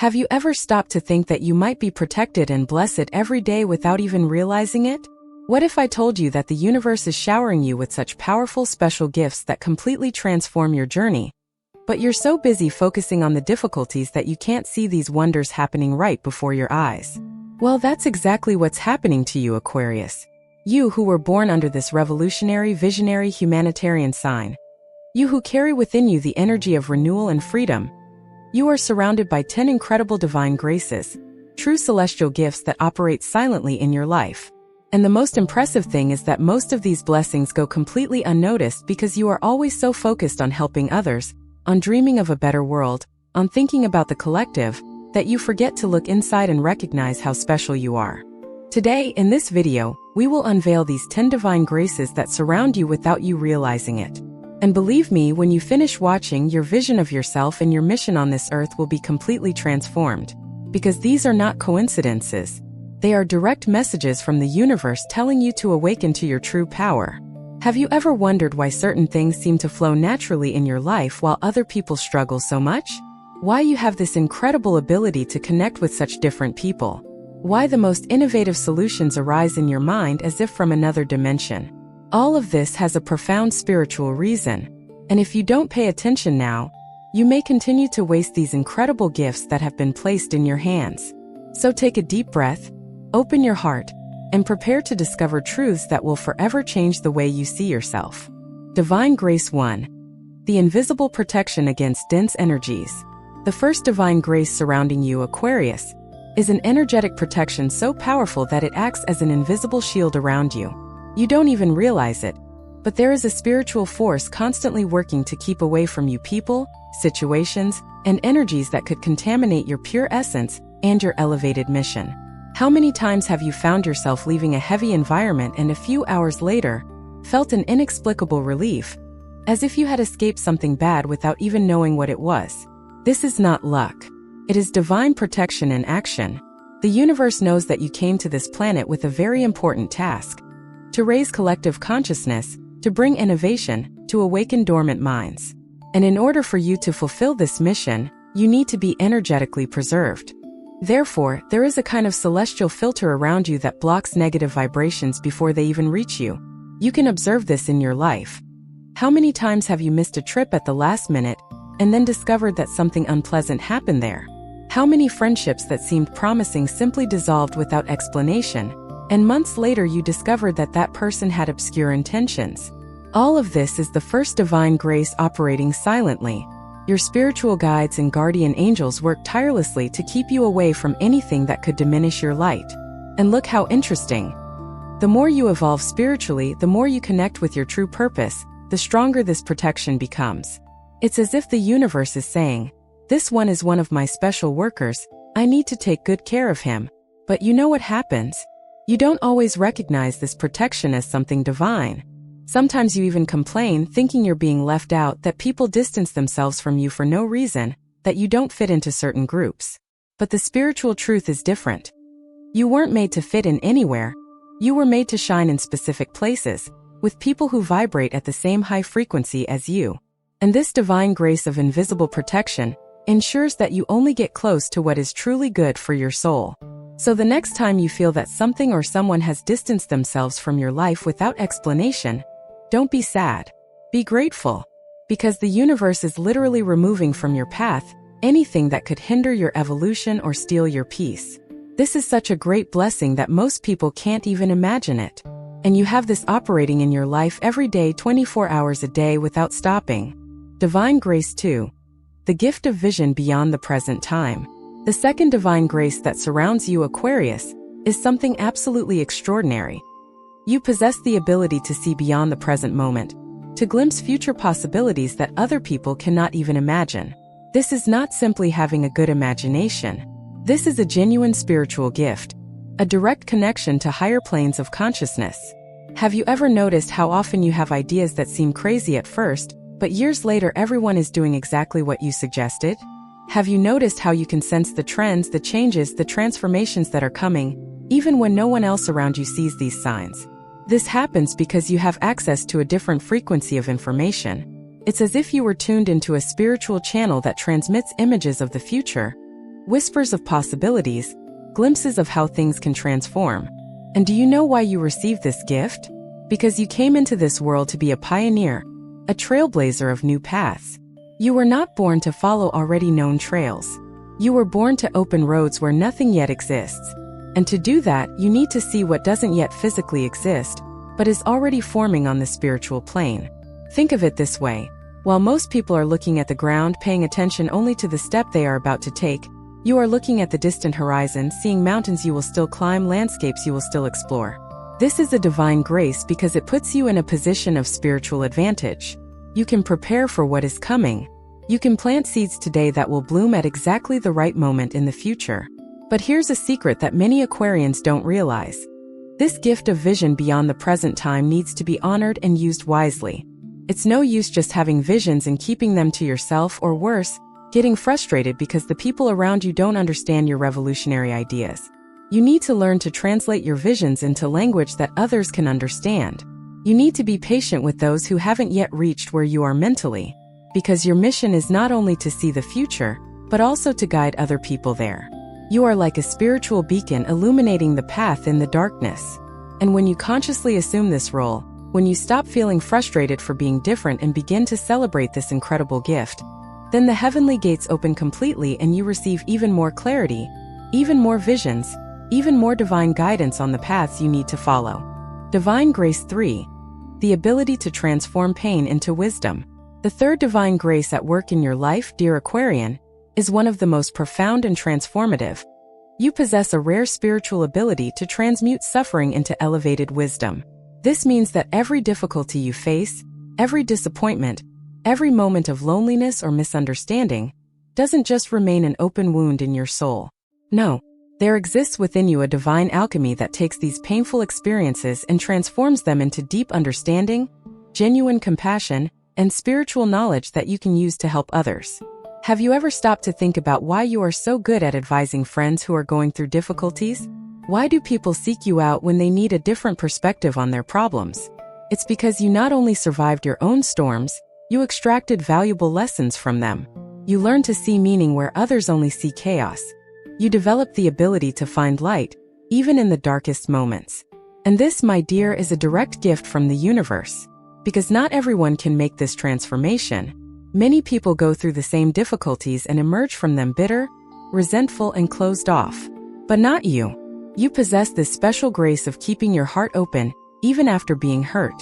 Have you ever stopped to think that you might be protected and blessed every day without even realizing it? What if I told you that the universe is showering you with such powerful special gifts that completely transform your journey? But you're so busy focusing on the difficulties that you can't see these wonders happening right before your eyes. Well, that's exactly what's happening to you, Aquarius. You who were born under this revolutionary, visionary, humanitarian sign. You who carry within you the energy of renewal and freedom. You are surrounded by 10 incredible divine graces, true celestial gifts that operate silently in your life. And the most impressive thing is that most of these blessings go completely unnoticed because you are always so focused on helping others, on dreaming of a better world, on thinking about the collective, that you forget to look inside and recognize how special you are. Today, in this video, we will unveil these 10 divine graces that surround you without you realizing it. And believe me, when you finish watching, your vision of yourself and your mission on this earth will be completely transformed. Because these are not coincidences. They are direct messages from the universe telling you to awaken to your true power. Have you ever wondered why certain things seem to flow naturally in your life while other people struggle so much? Why you have this incredible ability to connect with such different people? Why the most innovative solutions arise in your mind as if from another dimension? All of this has a profound spiritual reason. And if you don't pay attention now, you may continue to waste these incredible gifts that have been placed in your hands. So take a deep breath, open your heart, and prepare to discover truths that will forever change the way you see yourself. Divine Grace 1. The invisible protection against dense energies. The first divine grace surrounding you, Aquarius, is an energetic protection so powerful that it acts as an invisible shield around you. You don't even realize it, but there is a spiritual force constantly working to keep away from you people, situations, and energies that could contaminate your pure essence and your elevated mission. How many times have you found yourself leaving a heavy environment and a few hours later felt an inexplicable relief, as if you had escaped something bad without even knowing what it was? This is not luck. It is divine protection in action. The universe knows that you came to this planet with a very important task: to raise collective consciousness, to bring innovation, to awaken dormant minds. And in order for you to fulfill this mission, you need to be energetically preserved. Therefore, there is a kind of celestial filter around you that blocks negative vibrations before they even reach you. You can observe this in your life. How many times have you missed a trip at the last minute and then discovered that something unpleasant happened there? How many friendships that seemed promising simply dissolved without explanation, and months later you discovered that that person had obscure intentions? All of this is the first divine grace operating silently. Your spiritual guides and guardian angels work tirelessly to keep you away from anything that could diminish your light. And look how interesting. The more you evolve spiritually, the more you connect with your true purpose, the stronger this protection becomes. It's as if the universe is saying, "This one is one of my special workers, I need to take good care of him." But you know what happens? You don't always recognize this protection as something divine. Sometimes you even complain, thinking you're being left out, that people distance themselves from you for no reason, that you don't fit into certain groups. But the spiritual truth is different. You weren't made to fit in anywhere. You were made to shine in specific places, with people who vibrate at the same high frequency as you. And this divine grace of invisible protection ensures that you only get close to what is truly good for your soul. So the next time you feel that something or someone has distanced themselves from your life without explanation, don't be sad. Be grateful. Because the universe is literally removing from your path anything that could hinder your evolution or steal your peace. This is such a great blessing that most people can't even imagine it. And you have this operating in your life every day, 24 hours a day without stopping. Divine Grace 2. The gift of vision beyond the present time. The second divine grace that surrounds you, Aquarius, is something absolutely extraordinary. You possess the ability to see beyond the present moment, to glimpse future possibilities that other people cannot even imagine. This is not simply having a good imagination. This is a genuine spiritual gift, a direct connection to higher planes of consciousness. Have you ever noticed how often you have ideas that seem crazy at first, but years later everyone is doing exactly what you suggested? Have you noticed how you can sense the trends, the changes, the transformations that are coming, even when no one else around you sees these signs? This happens because you have access to a different frequency of information. It's as if you were tuned into a spiritual channel that transmits images of the future, whispers of possibilities, glimpses of how things can transform. And do you know why you received this gift? Because you came into this world to be a pioneer, a trailblazer of new paths. You were not born to follow already known trails. You were born to open roads where nothing yet exists. And to do that, you need to see what doesn't yet physically exist, but is already forming on the spiritual plane. Think of it this way. While most people are looking at the ground, paying attention only to the step they are about to take, you are looking at the distant horizon, seeing mountains you will still climb, landscapes you will still explore. This is a divine grace because it puts you in a position of spiritual advantage. You can prepare for what is coming. You can plant seeds today that will bloom at exactly the right moment in the future. But here's a secret that many Aquarians don't realize. This gift of vision beyond the present time needs to be honored and used wisely. It's no use just having visions and keeping them to yourself, or worse, getting frustrated because the people around you don't understand your revolutionary ideas. You need to learn to translate your visions into language that others can understand. You need to be patient with those who haven't yet reached where you are mentally, because your mission is not only to see the future, but also to guide other people there. You are like a spiritual beacon illuminating the path in the darkness. And when you consciously assume this role, when you stop feeling frustrated for being different and begin to celebrate this incredible gift, then the heavenly gates open completely and you receive even more clarity, even more visions, even more divine guidance on the paths you need to follow. Divine Grace 3. The ability to transform pain into wisdom. The third divine grace at work in your life, dear Aquarian, is one of the most profound and transformative. You possess a rare spiritual ability to transmute suffering into elevated wisdom. This means that every difficulty you face, every disappointment, every moment of loneliness or misunderstanding, doesn't just remain an open wound in your soul. No, there exists within you a divine alchemy that takes these painful experiences and transforms them into deep understanding, genuine compassion, and spiritual knowledge that you can use to help others. Have you ever stopped to think about why you are so good at advising friends who are going through difficulties? Why do people seek you out when they need a different perspective on their problems? It's because you not only survived your own storms, you extracted valuable lessons from them. You learned to see meaning where others only see chaos. You developed the ability to find light, even in the darkest moments. And this, my dear, is a direct gift from the universe. Because not everyone can make this transformation. Many people go through the same difficulties and emerge from them bitter, resentful, and closed off. But not you. You possess this special grace of keeping your heart open, even after being hurt.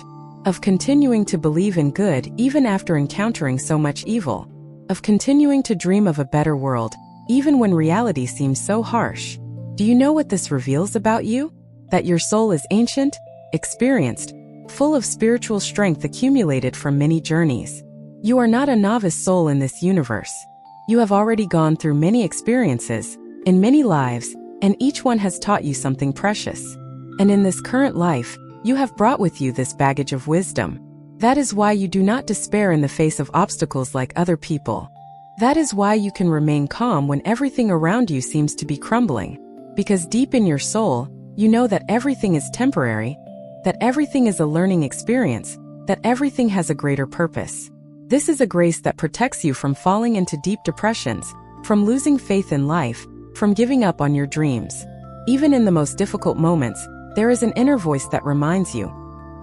Of continuing to believe in good, even after encountering so much evil. Of continuing to dream of a better world, even when reality seems so harsh. Do you know what this reveals about you? That your soul is ancient, experienced, full of spiritual strength accumulated from many journeys. You are not a novice soul in this universe. You have already gone through many experiences, in many lives, and each one has taught you something precious. And in this current life, you have brought with you this baggage of wisdom. That is why you do not despair in the face of obstacles like other people. That is why you can remain calm when everything around you seems to be crumbling. Because deep in your soul, you know that everything is temporary, that everything is a learning experience, that everything has a greater purpose. This is a grace that protects you from falling into deep depressions, from losing faith in life, from giving up on your dreams. Even in the most difficult moments, there is an inner voice that reminds you.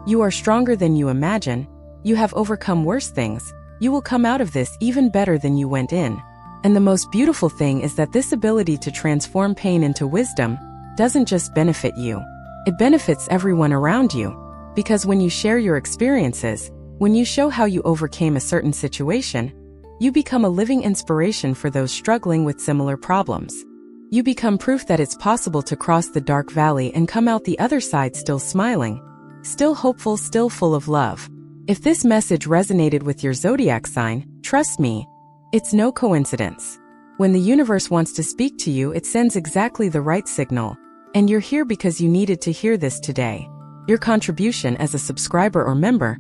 You are stronger than you imagine. You have overcome worse things. You will come out of this even better than you went in. And the most beautiful thing is that this ability to transform pain into wisdom doesn't just benefit you. It benefits everyone around you. Because when you share your experiences, when you show how you overcame a certain situation, you become a living inspiration for those struggling with similar problems. You become proof that it's possible to cross the dark valley and come out the other side still smiling, still hopeful, still full of love. If this message resonated with your zodiac sign, trust me, it's no coincidence. When the universe wants to speak to you, it sends exactly the right signal. And you're here because you needed to hear this today. Your contribution as a subscriber or member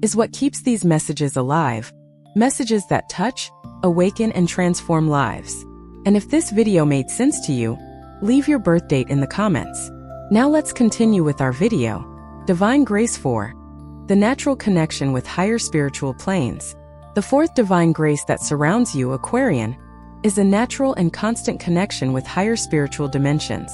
is what keeps these messages alive. Messages that touch, awaken, and transform lives. And if this video made sense to you, leave your birth date in the comments. Now let's continue with our video. Divine Grace 4. The natural connection with higher spiritual planes. The fourth divine grace that surrounds you, Aquarian, is a natural and constant connection with higher spiritual dimensions.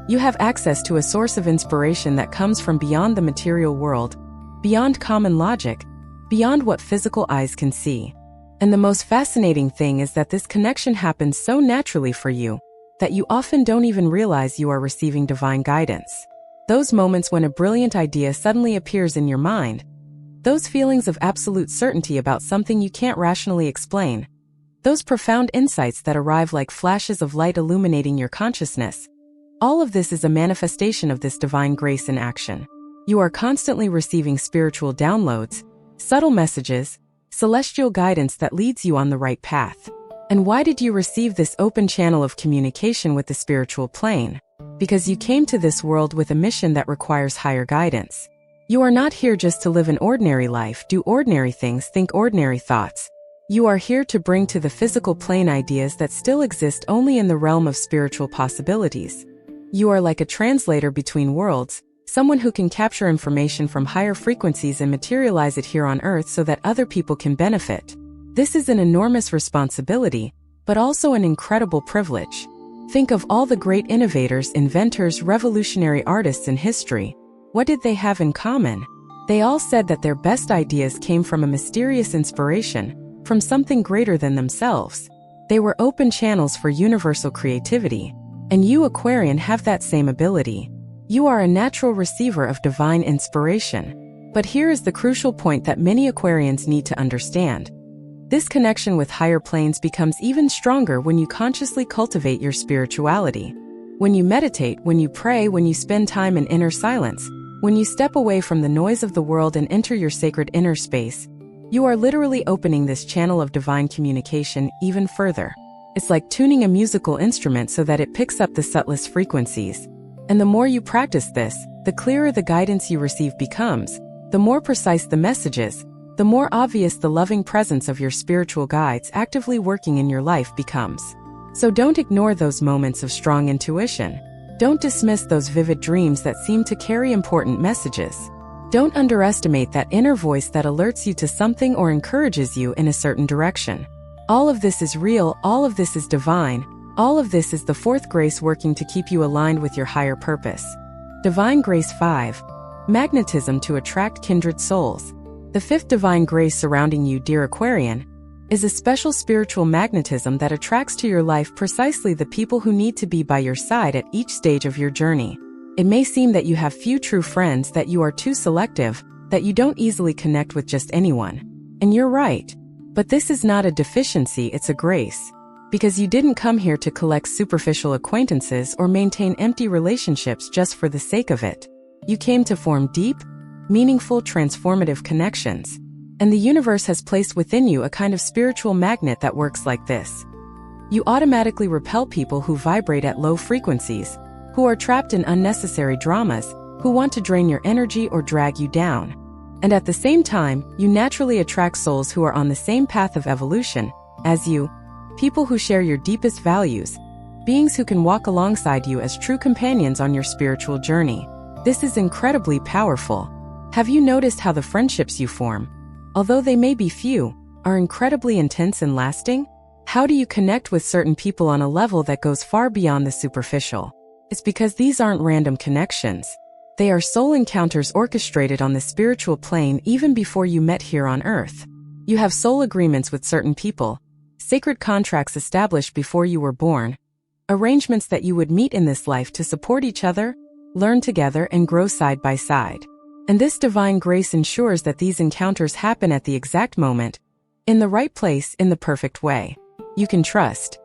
You have access to a source of inspiration that comes from beyond the material world, beyond common logic, beyond what physical eyes can see. And the most fascinating thing is that this connection happens so naturally for you that you often don't even realize you are receiving divine guidance. Those moments when a brilliant idea suddenly appears in your mind, those feelings of absolute certainty about something you can't rationally explain, those profound insights that arrive like flashes of light illuminating your consciousness, all of this is a manifestation of this divine grace in action. You are constantly receiving spiritual downloads, subtle messages, celestial guidance that leads you on the right path. And why did you receive this open channel of communication with the spiritual plane? Because you came to this world with a mission that requires higher guidance. You are not here just to live an ordinary life, do ordinary things, think ordinary thoughts. You are here to bring to the physical plane ideas that still exist only in the realm of spiritual possibilities. You are like a translator between worlds, someone who can capture information from higher frequencies and materialize it here on Earth so that other people can benefit. This is an enormous responsibility, but also an incredible privilege. Think of all the great innovators, inventors, revolutionary artists in history. What did they have in common? They all said that their best ideas came from a mysterious inspiration, from something greater than themselves. They were open channels for universal creativity. And you, Aquarian, have that same ability. You are a natural receiver of divine inspiration. But here is the crucial point that many Aquarians need to understand. This connection with higher planes becomes even stronger when you consciously cultivate your spirituality. When you meditate, when you pray, when you spend time in inner silence, when you step away from the noise of the world and enter your sacred inner space, you are literally opening this channel of divine communication even further. It's like tuning a musical instrument so that it picks up the subtlest frequencies. And the more you practice this, the clearer the guidance you receive becomes, the more precise the messages, the more obvious the loving presence of your spiritual guides actively working in your life becomes. So don't ignore those moments of strong intuition. Don't dismiss those vivid dreams that seem to carry important messages. Don't underestimate that inner voice that alerts you to something or encourages you in a certain direction. All of this is real, all of this is divine, all of this is the fourth grace working to keep you aligned with your higher purpose. Divine Grace 5. Magnetism to attract kindred souls. The fifth divine grace surrounding you, dear Aquarian, is a special spiritual magnetism that attracts to your life precisely the people who need to be by your side at each stage of your journey. It may seem that you have few true friends, that you are too selective, that you don't easily connect with just anyone. And you're right. But this is not a deficiency, it's a grace. Because you didn't come here to collect superficial acquaintances or maintain empty relationships just for the sake of it. You came to form deep, meaningful, transformative connections. And the universe has placed within you a kind of spiritual magnet that works like this. You automatically repel people who vibrate at low frequencies, who are trapped in unnecessary dramas, who want to drain your energy or drag you down. And at the same time, you naturally attract souls who are on the same path of evolution as you, people who share your deepest values, beings who can walk alongside you as true companions on your spiritual journey. This is incredibly powerful. Have you noticed how the friendships you form, although they may be few, are incredibly intense and lasting? How do you connect with certain people on a level that goes far beyond the superficial? It's because these aren't random connections. They are soul encounters orchestrated on the spiritual plane even before you met here on Earth. You have soul agreements with certain people, sacred contracts established before you were born, arrangements that you would meet in this life to support each other, learn together, and grow side by side. And this divine grace ensures that these encounters happen at the exact moment, in the right place, in the perfect way. You can trust.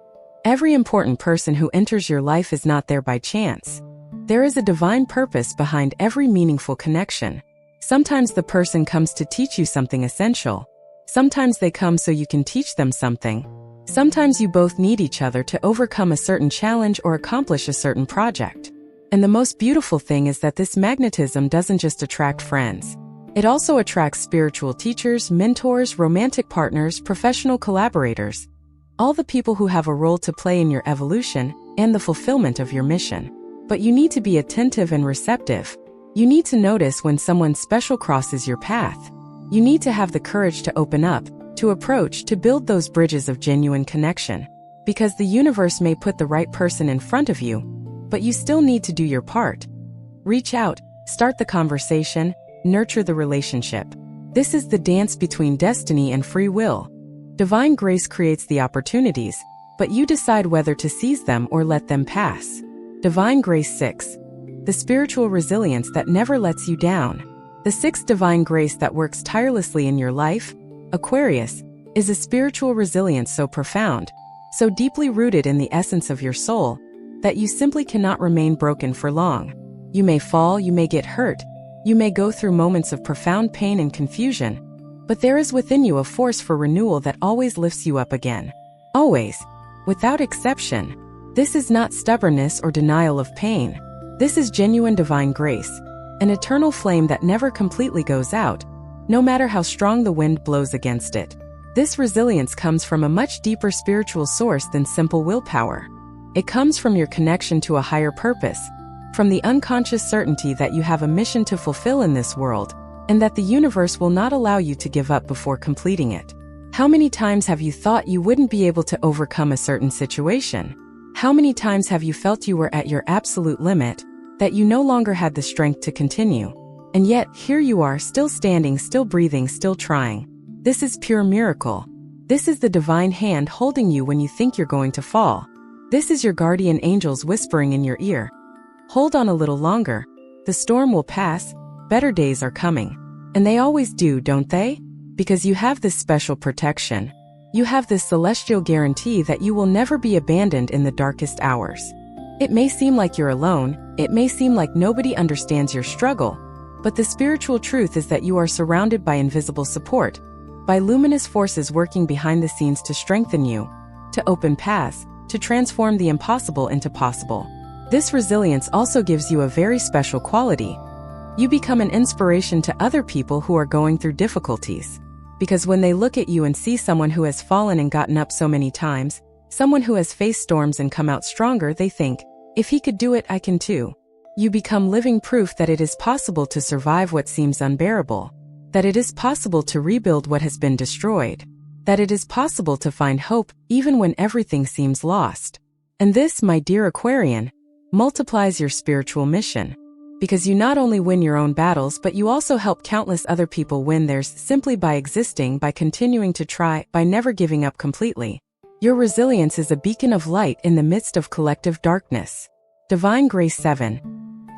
Every important person who enters your life is not there by chance. There is a divine purpose behind every meaningful connection. Sometimes the person comes to teach you something essential. Sometimes they come so you can teach them something. Sometimes you both need each other to overcome a certain challenge or accomplish a certain project. And the most beautiful thing is that this magnetism doesn't just attract friends. It also attracts spiritual teachers, mentors, romantic partners, professional collaborators, all the people who have a role to play in your evolution and the fulfillment of your mission. But you need to be attentive and receptive. You need to notice when someone special crosses your path. You need to have the courage to open up, to approach, to build those bridges of genuine connection. Because the universe may put the right person in front of you, but you still need to do your part. Reach out, start the conversation, nurture the relationship. This is the dance between destiny and free will. Divine grace creates the opportunities, but you decide whether to seize them or let them pass. Divine Grace 6. The spiritual resilience that never lets you down. The sixth divine grace that works tirelessly in your life, Aquarius, is a spiritual resilience so profound, so deeply rooted in the essence of your soul, that you simply cannot remain broken for long. You may fall, you may get hurt, you may go through moments of profound pain and confusion, but there is within you a force for renewal that always lifts you up again. Always. Without exception. This is not stubbornness or denial of pain. This is genuine divine grace, an eternal flame that never completely goes out, no matter how strong the wind blows against it. This resilience comes from a much deeper spiritual source than simple willpower. It comes from your connection to a higher purpose, from the unconscious certainty that you have a mission to fulfill in this world, and that the universe will not allow you to give up before completing it. How many times have you thought you wouldn't be able to overcome a certain situation? How many times have you felt you were at your absolute limit, that you no longer had the strength to continue? And yet, here you are, still standing, still breathing, still trying. This is pure miracle. This is the divine hand holding you when you think you're going to fall. This is your guardian angels whispering in your ear. Hold on a little longer. The storm will pass. Better days are coming. And they always do, don't they? Because you have this special protection. You have this celestial guarantee that you will never be abandoned in the darkest hours. It may seem like you're alone, it may seem like nobody understands your struggle, but the spiritual truth is that you are surrounded by invisible support, by luminous forces working behind the scenes to strengthen you, to open paths, to transform the impossible into possible. This resilience also gives you a very special quality. You become an inspiration to other people who are going through difficulties. Because when they look at you and see someone who has fallen and gotten up so many times, someone who has faced storms and come out stronger, they think, if he could do it, I can too. You become living proof that it is possible to survive what seems unbearable, that it is possible to rebuild what has been destroyed, that it is possible to find hope even when everything seems lost. And this, my dear Aquarian, multiplies your spiritual mission. Because you not only win your own battles, but you also help countless other people win theirs simply by existing, by continuing to try, by never giving up completely. Your resilience is a beacon of light in the midst of collective darkness. Divine Grace 7.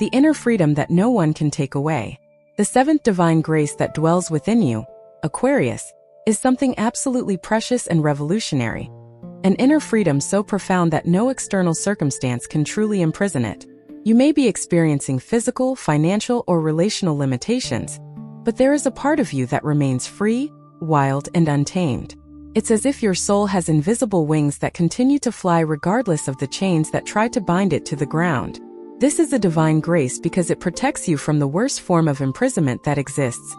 The inner freedom that no one can take away. The seventh divine grace that dwells within you, Aquarius, is something absolutely precious and revolutionary. An inner freedom so profound that no external circumstance can truly imprison it. You may be experiencing physical, financial, or relational limitations, but there is a part of you that remains free, wild, and untamed. It's as if your soul has invisible wings that continue to fly regardless of the chains that try to bind it to the ground. This is a divine grace because it protects you from the worst form of imprisonment that exists: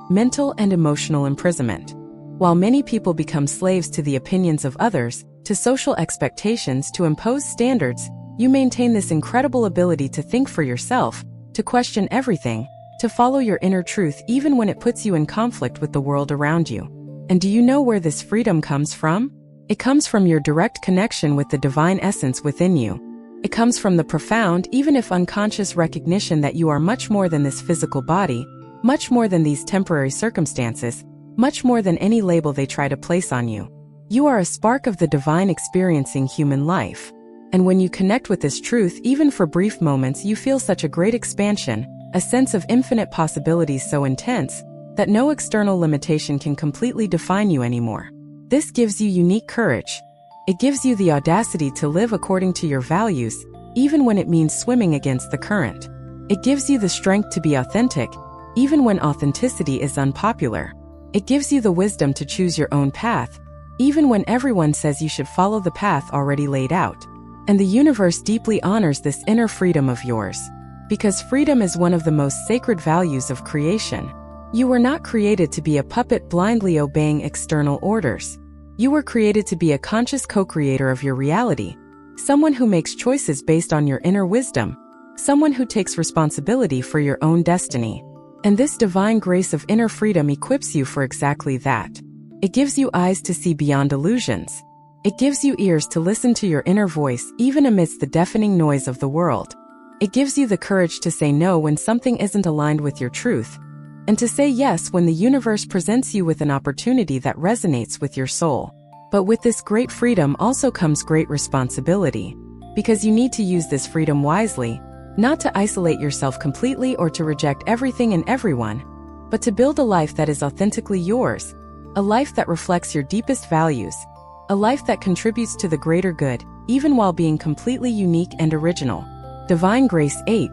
mental and emotional imprisonment. While many people become slaves to the opinions of others, to social expectations, to imposed standards, you maintain this incredible ability to think for yourself, to question everything, to follow your inner truth even when it puts you in conflict with the world around you. And do you know where this freedom comes from? It comes from your direct connection with the divine essence within you. It comes from the profound, even if unconscious, recognition that you are much more than this physical body, much more than these temporary circumstances, much more than any label they try to place on you. You are a spark of the divine experiencing human life. And when you connect with this truth, even for brief moments, you feel such a great expansion, a sense of infinite possibilities so intense that no external limitation can completely define you anymore. This gives you unique courage. It gives you the audacity to live according to your values, even when it means swimming against the current. It gives you the strength to be authentic, even when authenticity is unpopular. It gives you the wisdom to choose your own path, even when everyone says you should follow the path already laid out. And the universe deeply honors this inner freedom of yours, because freedom is one of the most sacred values of creation. You were not created to be a puppet blindly obeying external orders. You were created to be a conscious co-creator of your reality, someone who makes choices based on your inner wisdom, someone who takes responsibility for your own destiny. And this divine grace of inner freedom equips you for exactly that. It gives you eyes to see beyond illusions. It gives you ears to listen to your inner voice even amidst the deafening noise of the world. It gives you the courage to say no when something isn't aligned with your truth, and to say yes when the universe presents you with an opportunity that resonates with your soul. But with this great freedom also comes great responsibility, because you need to use this freedom wisely, not to isolate yourself completely or to reject everything and everyone, but to build a life that is authentically yours, a life that reflects your deepest values, a life that contributes to the greater good, even while being completely unique and original. Divine Grace 8.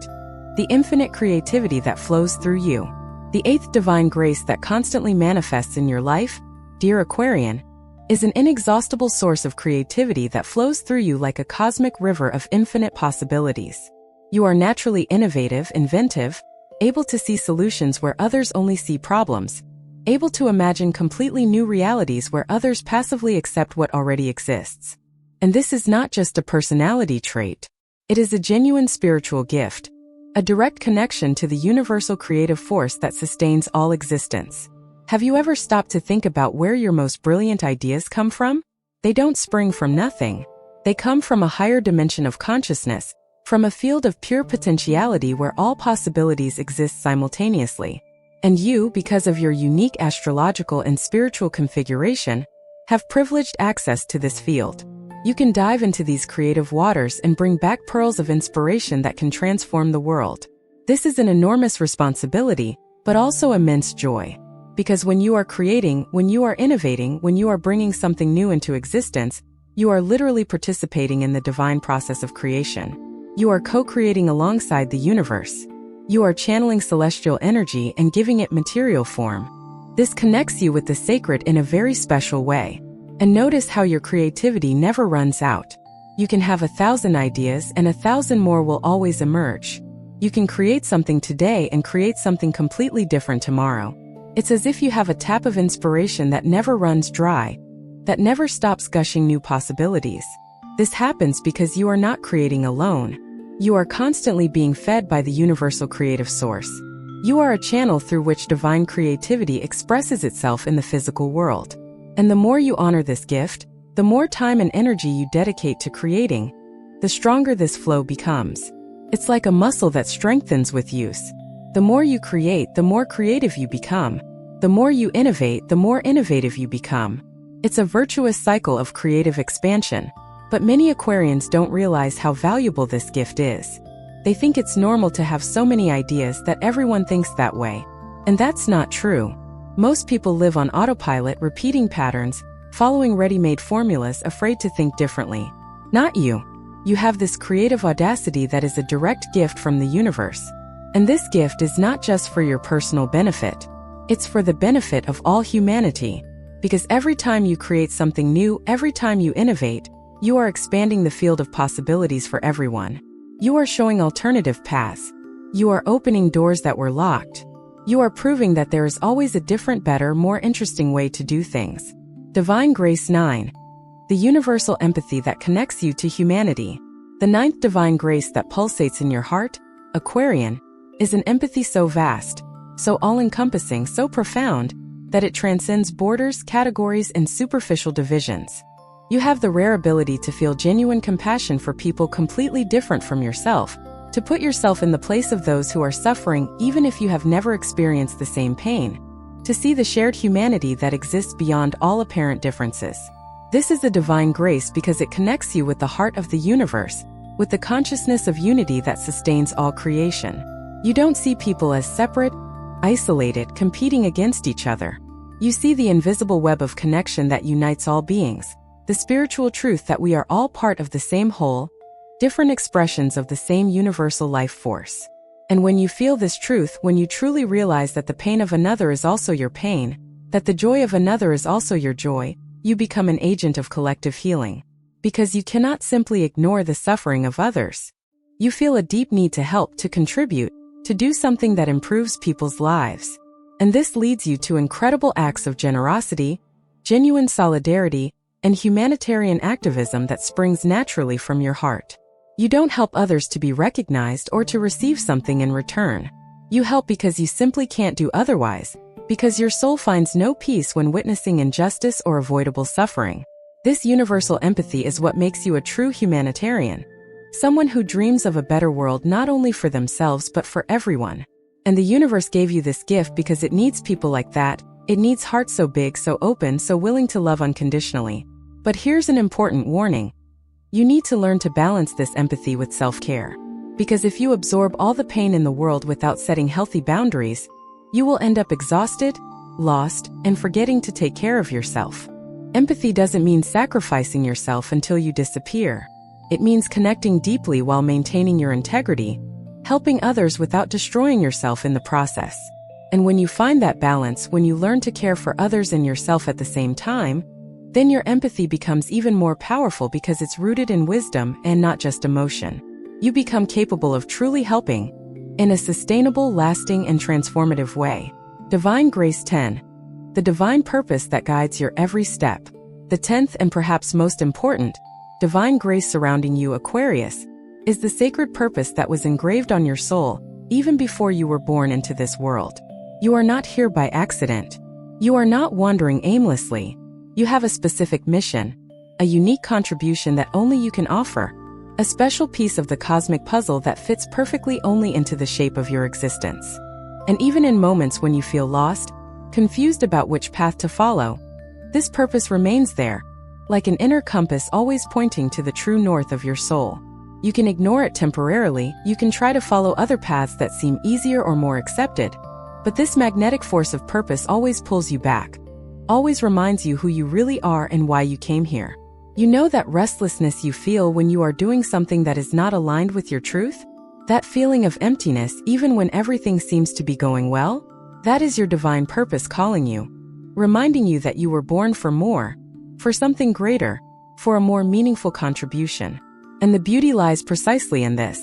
The infinite creativity that flows through you. The eighth divine grace that constantly manifests in your life, dear Aquarian, is an inexhaustible source of creativity that flows through you like a cosmic river of infinite possibilities. You are naturally innovative, inventive, able to see solutions where others only see problems, able to imagine completely new realities where others passively accept what already exists. And this is not just a personality trait. It is a genuine spiritual gift, a direct connection to the universal creative force that sustains all existence. Have you ever stopped to think about where your most brilliant ideas come from? They don't spring from nothing. They come from a higher dimension of consciousness, from a field of pure potentiality where all possibilities exist simultaneously. And you, because of your unique astrological and spiritual configuration, have privileged access to this field. You can dive into these creative waters and bring back pearls of inspiration that can transform the world. This is an enormous responsibility, but also immense joy. Because when you are creating, when you are innovating, when you are bringing something new into existence, you are literally participating in the divine process of creation. You are co-creating alongside the universe. You are channeling celestial energy and giving it material form. This connects you with the sacred in a very special way. And notice how your creativity never runs out. You can have 1,000 ideas and 1,000 more will always emerge. You can create something today and create something completely different tomorrow. It's as if you have a tap of inspiration that never runs dry, that never stops gushing new possibilities. This happens because you are not creating alone. You are constantly being fed by the universal creative source. You are a channel through which divine creativity expresses itself in the physical world. And the more you honor this gift, the more time and energy you dedicate to creating, the stronger this flow becomes. It's like a muscle that strengthens with use. The more you create, the more creative you become. The more you innovate, the more innovative you become. It's a virtuous cycle of creative expansion. But many Aquarians don't realize how valuable this gift is. They think it's normal to have so many ideas, that everyone thinks that way. And that's not true. Most people live on autopilot, repeating patterns, following ready-made formulas, afraid to think differently. Not you. You have this creative audacity that is a direct gift from the universe. And this gift is not just for your personal benefit. It's for the benefit of all humanity. Because every time you create something new, every time you innovate, you are expanding the field of possibilities for everyone. You are showing alternative paths. You are opening doors that were locked. You are proving that there is always a different, better, more interesting way to do things. Divine Grace 9. The universal empathy that connects you to humanity. The ninth divine grace that pulsates in your heart, Aquarian, is an empathy so vast, so all-encompassing, so profound, that it transcends borders, categories, and superficial divisions. You have the rare ability to feel genuine compassion for people completely different from yourself, to put yourself in the place of those who are suffering even if you have never experienced the same pain, to see the shared humanity that exists beyond all apparent differences. This is a divine grace because it connects you with the heart of the universe, with the consciousness of unity that sustains all creation. You don't see people as separate, isolated, competing against each other. You see the invisible web of connection that unites all beings, the spiritual truth that we are all part of the same whole, different expressions of the same universal life force. And when you feel this truth, when you truly realize that the pain of another is also your pain, that the joy of another is also your joy, you become an agent of collective healing. Because you cannot simply ignore the suffering of others. You feel a deep need to help, to contribute, to do something that improves people's lives. And this leads you to incredible acts of generosity, genuine solidarity, and humanitarian activism that springs naturally from your heart. You don't help others to be recognized or to receive something in return. You help because you simply can't do otherwise, because your soul finds no peace when witnessing injustice or avoidable suffering. This universal empathy is what makes you a true humanitarian. Someone who dreams of a better world not only for themselves but for everyone. And the universe gave you this gift because it needs people like that. It needs hearts so big, so open, so willing to love unconditionally. But here's an important warning. You need to learn to balance this empathy with self-care. Because if you absorb all the pain in the world without setting healthy boundaries, you will end up exhausted, lost, and forgetting to take care of yourself. Empathy doesn't mean sacrificing yourself until you disappear. It means connecting deeply while maintaining your integrity, helping others without destroying yourself in the process. And when you find that balance, when you learn to care for others and yourself at the same time, then your empathy becomes even more powerful because it's rooted in wisdom and not just emotion. You become capable of truly helping in a sustainable, lasting, and transformative way. Divine Grace 10. The divine purpose that guides your every step. The 10th and perhaps most important, divine grace surrounding you, Aquarius, is the sacred purpose that was engraved on your soul even before you were born into this world. You are not here by accident. You are not wandering aimlessly. You have a specific mission, a unique contribution that only you can offer, a special piece of the cosmic puzzle that fits perfectly only into the shape of your existence. And even in moments when you feel lost, confused about which path to follow, this purpose remains there, like an inner compass always pointing to the true north of your soul. You can ignore it temporarily, you can try to follow other paths that seem easier or more accepted, but this magnetic force of purpose always pulls you back, always reminds you who you really are and why you came here. You know that restlessness you feel when you are doing something that is not aligned with your truth? That feeling of emptiness even when everything seems to be going well? That is your divine purpose calling you, reminding you that you were born for more, for something greater, for a more meaningful contribution. And the beauty lies precisely in this.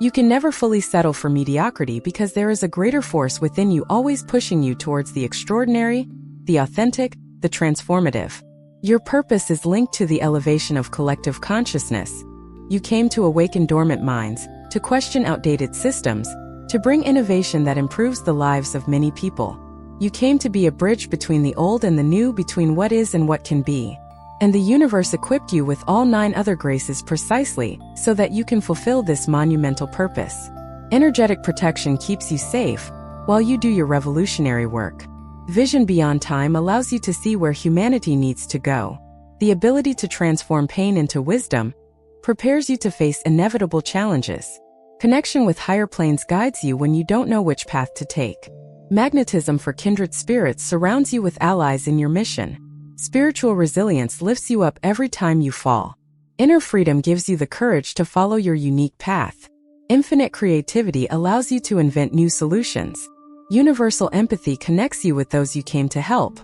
You can never fully settle for mediocrity because there is a greater force within you always pushing you towards the extraordinary, the authentic, the transformative. Your purpose is linked to the elevation of collective consciousness. You came to awaken dormant minds, to question outdated systems, to bring innovation that improves the lives of many people. You came to be a bridge between the old and the new, between what is and what can be. And the universe equipped you with all 9 other graces precisely so that you can fulfill this monumental purpose. Energetic protection keeps you safe while you do your revolutionary work. Vision beyond time allows you to see where humanity needs to go. The ability to transform pain into wisdom prepares you to face inevitable challenges. Connection with higher planes guides you when you don't know which path to take. Magnetism for kindred spirits surrounds you with allies in your mission. Spiritual resilience lifts you up every time you fall. Inner freedom gives you the courage to follow your unique path. Infinite creativity allows you to invent new solutions. Universal empathy connects you with those you came to help.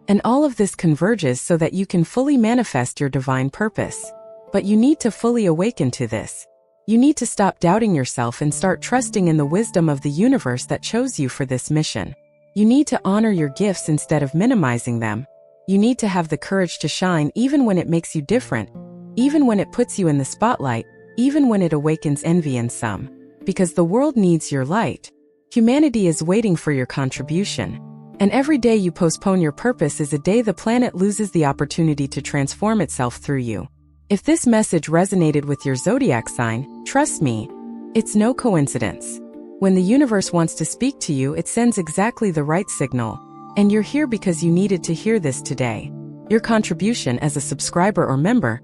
And all of this converges so that you can fully manifest your divine purpose. But you need to fully awaken to this. You need to stop doubting yourself and start trusting in the wisdom of the universe that chose you for this mission. You need to honor your gifts instead of minimizing them. You need to have the courage to shine even when it makes you different, even when it puts you in the spotlight, even when it awakens envy in some. Because the world needs your light. Humanity is waiting for your contribution. And every day you postpone your purpose is a day the planet loses the opportunity to transform itself through you. If this message resonated with your zodiac sign, trust me, it's no coincidence. When the universe wants to speak to you, it sends exactly the right signal. And you're here because you needed to hear this today. Your contribution as a subscriber or member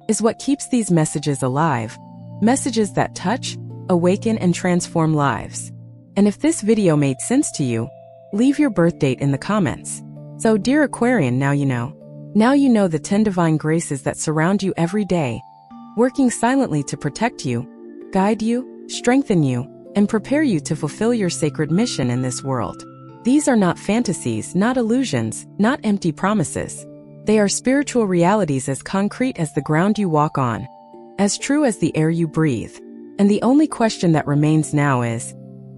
is what keeps these messages alive. Messages that touch, awaken, and transform lives. And if this video made sense to you, leave your birth date in the comments. So, dear Aquarian, now you know. Now you know the 10 divine graces that surround you every day, working silently to protect you, guide you, strengthen you, and prepare you to fulfill your sacred mission in this world. These are not fantasies, not illusions, not empty promises. They are spiritual realities as concrete as the ground you walk on, as true as the air you breathe. And the only question that remains now is,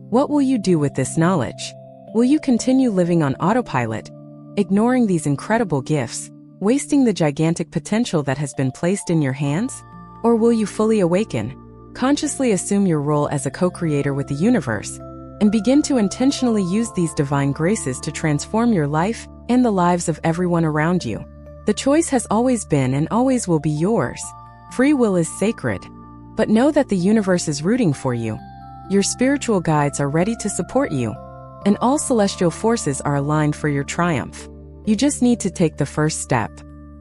what will you do with this knowledge? Will you continue living on autopilot, ignoring these incredible gifts, wasting the gigantic potential that has been placed in your hands? Or will you fully awaken, consciously assume your role as a co-creator with the universe, and begin to intentionally use these divine graces to transform your life and the lives of everyone around you? The choice has always been and always will be yours. Free will is sacred. But know that the universe is rooting for you. Your spiritual guides are ready to support you, and all celestial forces are aligned for your triumph. You just need to take the first step.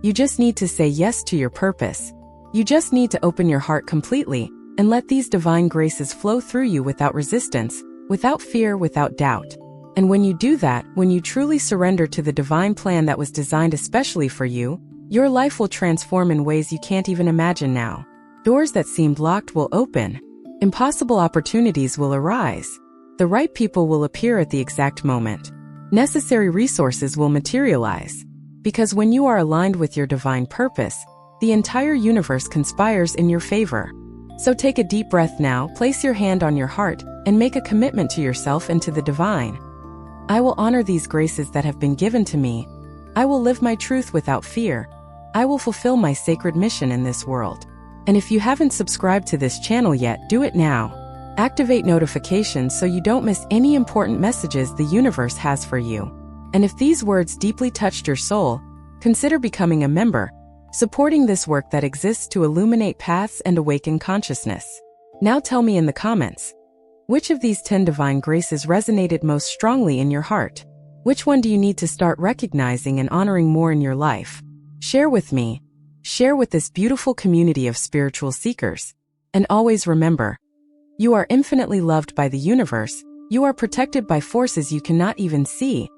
You just need to say yes to your purpose. You just need to open your heart completely and let these divine graces flow through you without resistance, without fear, without doubt. And when you do that, when you truly surrender to the divine plan that was designed especially for you, your life will transform in ways you can't even imagine now. Doors that seemed locked will open. Impossible opportunities will arise. The right people will appear at the exact moment. Necessary resources will materialize. Because when you are aligned with your divine purpose, the entire universe conspires in your favor. So take a deep breath now, place your hand on your heart, and make a commitment to yourself and to the divine. I will honor these graces that have been given to me. I will live my truth without fear. I will fulfill my sacred mission in this world. And if you haven't subscribed to this channel yet, do it now. Activate notifications so you don't miss any important messages the universe has for you. And if these words deeply touched your soul, consider becoming a member, supporting this work that exists to illuminate paths and awaken consciousness. Now tell me in the comments, which of these 10 divine graces resonated most strongly in your heart? Which one do you need to start recognizing and honoring more in your life? Share with me. Share with this beautiful community of spiritual seekers. And always remember, you are infinitely loved by the universe, you are protected by forces you cannot even see,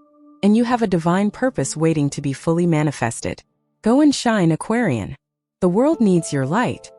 and you have a divine purpose waiting to be fully manifested. Go and shine, Aquarian. The world needs your light.